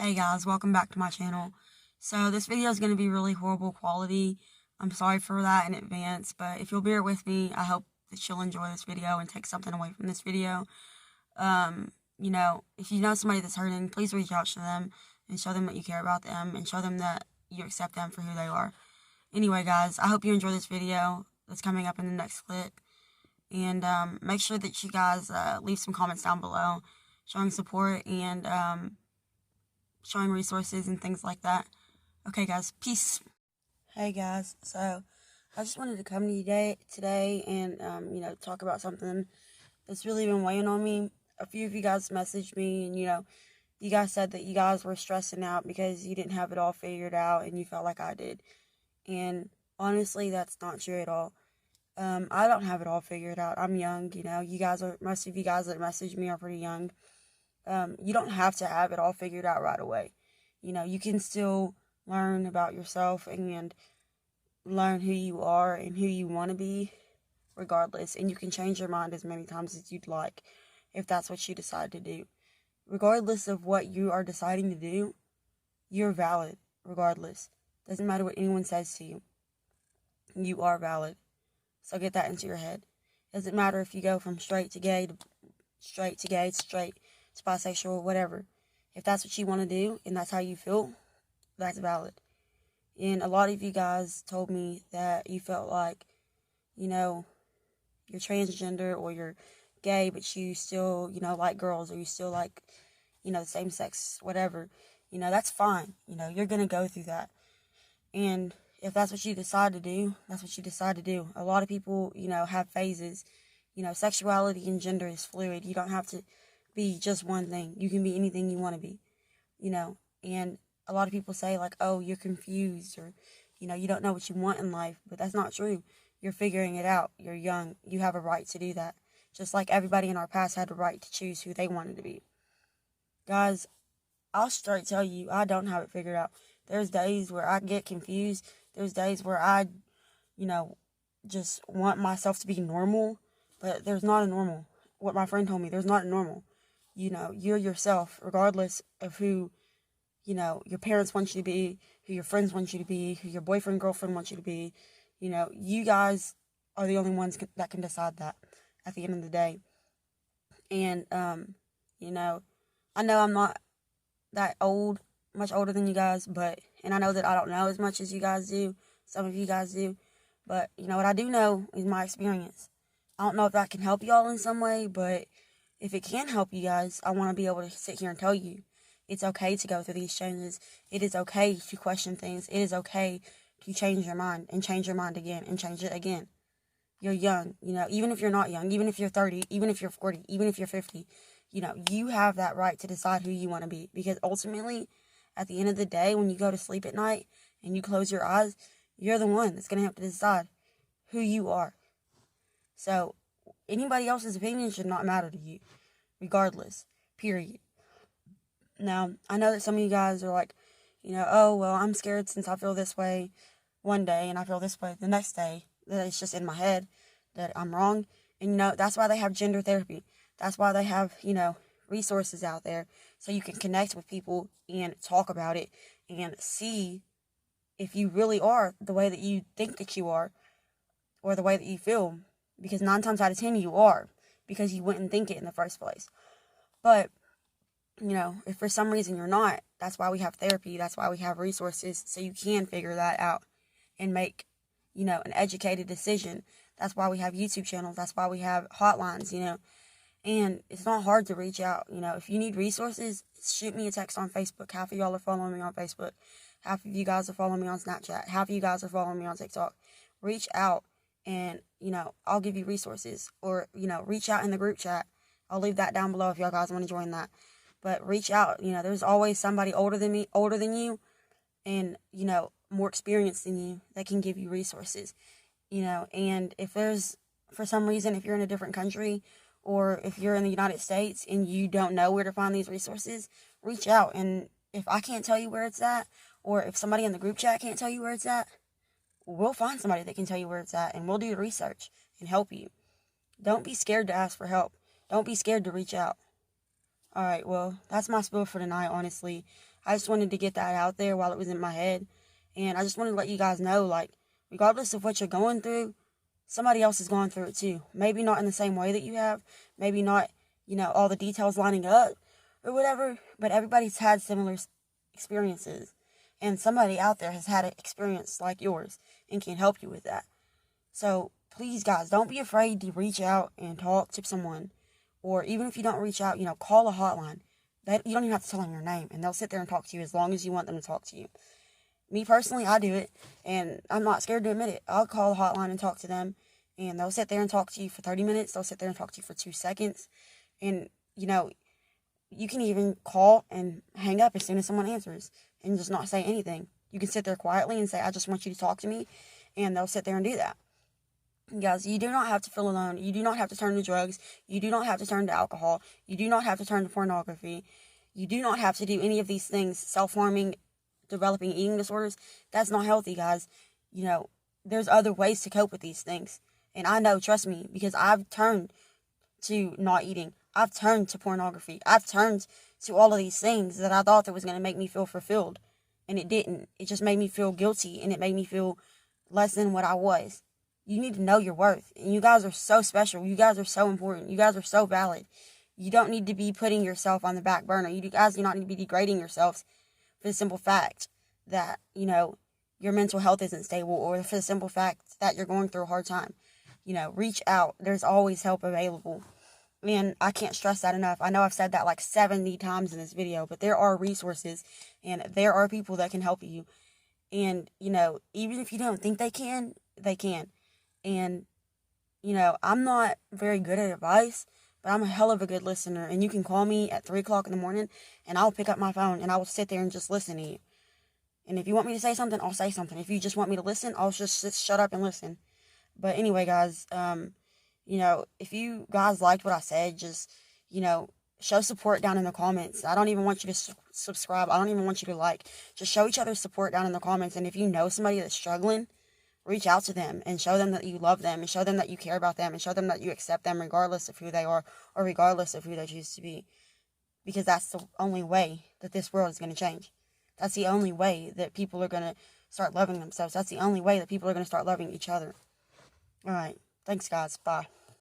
Hey guys, welcome back to my channel. So this video is going to be really horrible quality. I'm sorry for that in advance, but if you'll bear with me, I hope that you'll enjoy this video and take something away from this video. If you know somebody that's hurting, please reach out to them and show them that you care about them and show them that you accept them for who they are. Anyway, guys, I hope you enjoy this video that's coming up in the next clip. And make sure that you guys leave some comments down below showing support and showing resources and things like that. Okay, guys, peace. Hey, guys, so I just wanted to come to you today and, talk about something that's really been weighing on me. A few of you guys messaged me and, you guys said that you guys were stressing out because you didn't have it all figured out and you felt like I did. And honestly, that's not true at all. I don't have it all figured out. I'm young, most of you guys that message me are pretty young. You don't have to have it all figured out right away. You can still learn about yourself and learn who you are and who you want to be regardless. And you can change your mind as many times as you'd like if that's what you decide to do. Regardless of what you are deciding to do, you're valid regardless. Doesn't matter what anyone says to you. You are valid. So get that into your head. Doesn't matter if you go from straight to gay, straight to bisexual, whatever. If that's what you want to do and that's how you feel, that's valid. And a lot of you guys told me that you felt like, you're transgender or you're gay, but you still, like girls, or you still like, the same sex, whatever. That's fine. You're going to go through that. And if that's what you decide to do, that's what you decide to do. A lot of people, have phases. Sexuality and gender is fluid. You don't have to be just one thing. You can be anything you want to be, and a lot of people say like, oh, you're confused, or, you don't know what you want in life, but that's not true. You're figuring it out. You're young. You have a right to do that. Just like everybody in our past had the right to choose who they wanted to be. Guys, I'll straight tell you, I don't have it figured out. There's days where I get confused. There's days where I, just want myself to be normal, but there's not a normal. What my friend told me, there's not a normal. You're yourself, regardless of who, your parents want you to be, who your friends want you to be, who your boyfriend, girlfriend wants you to be. You guys are the only ones that can decide that at the end of the day. And, I know I'm not that old, much older than you guys, and I know that I don't know as much as you guys do. Some of you guys do. But, what I do know is my experience. I don't know if that can help y'all in some way, but if it can help you guys, I want to be able to sit here and tell you it's okay to go through these changes. It is okay to question things. It is okay to change your mind and change your mind again and change it again. You're young, even if you're not young, even if you're 30, even if you're 40, even if you're 50, you have that right to decide who you want to be. Because ultimately, at the end of the day, when you go to sleep at night and you close your eyes, you're the one that's going to have to decide who you are. So, anybody else's opinion should not matter to you, regardless, period. Now, I know that some of you guys are like, oh, well, I'm scared since I feel this way one day and I feel this way the next day, that it's just in my head, that I'm wrong. And, that's why they have gender therapy. That's why they have, resources out there so you can connect with people and talk about it and see if you really are the way that you think that you are or the way that you feel. Because 9 times out of 10 you are, because you wouldn't think it in the first place. But, if for some reason you're not, that's why we have therapy. That's why we have resources, so you can figure that out and make, an educated decision. That's why we have YouTube channels. That's why we have hotlines, and it's not hard to reach out. If you need resources, shoot me a text on Facebook. Half of y'all are following me on Facebook. Half of you guys are following me on Snapchat. Half of you guys are following me on TikTok. Reach out and, I'll give you resources. Or, reach out in the group chat. I'll leave that down below if y'all guys want to join that. But reach out. There's always somebody older than you, and, more experienced than you that can give you resources. And if there's, for some reason, if you're in a different country, or if you're in the United States and you don't know where to find these resources, reach out. And if I can't tell you where it's at, or if somebody in the group chat can't tell you where it's at, we'll find somebody that can tell you where it's at, and we'll do the research and help you. Don't be scared to ask for help. Don't be scared to reach out. Alright, well, that's my spiel for tonight, honestly. I just wanted to get that out there while it was in my head. And I just wanted to let you guys know, like, regardless of what you're going through, somebody else is going through it too. Maybe not in the same way that you have. Maybe not, all the details lining up or whatever. But everybody's had similar experiences. And somebody out there has had an experience like yours and can help you with that. So, please, guys, don't be afraid to reach out and talk to someone. Or even if you don't reach out, call a hotline. You don't even have to tell them your name, and they'll sit there and talk to you as long as you want them to talk to you. Me personally, I do it, and I'm not scared to admit it. I'll call a hotline and talk to them, and they'll sit there and talk to you for 30 minutes. They'll sit there and talk to you for 2 seconds. And, you can even call and hang up as soon as someone answers and just not say anything. You can sit there quietly and say, I just want you to talk to me, and they'll sit there and do that. Guys, you do not have to feel alone. You do not have to turn to drugs. You do not have to turn to alcohol. You do not have to turn to pornography. You do not have to do any of these things, self-harming, developing eating disorders. That's not healthy, guys. There's other ways to cope with these things. And I know, trust me, because I've turned to not eating. I've turned to pornography. I've turned to all of these things that I thought that was going to make me feel fulfilled. And it didn't. It just made me feel guilty, and it made me feel less than what I was. You need to know your worth. And you guys are so special. You guys are so important. You guys are so valid. You don't need to be putting yourself on the back burner. You guys do not need to be degrading yourselves for the simple fact that, your mental health isn't stable, or for the simple fact that you're going through a hard time. Reach out. There's always help available. And I can't stress that enough. I know I've said that like 70 times in this video, but there are resources and there are people that can help you. And, even if you don't think they can, they can. And, I'm not very good at advice, but I'm a hell of a good listener. And you can call me at 3 o'clock in the morning, and I'll pick up my phone, and I will sit there and just listen to you. And if you want me to say something, I'll say something. If you just want me to listen, I'll just shut up and listen. But anyway, guys, if you guys liked what I said, just, show support down in the comments. I don't even want you to subscribe. I don't even want you to like. Just show each other support down in the comments. And if you know somebody that's struggling, reach out to them and show them that you love them, and show them that you care about them, and show them that you accept them regardless of who they are or regardless of who they choose to be. Because that's the only way that this world is going to change. That's the only way that people are going to start loving themselves. That's the only way that people are going to start loving each other. Alright. Thanks, guys. Bye.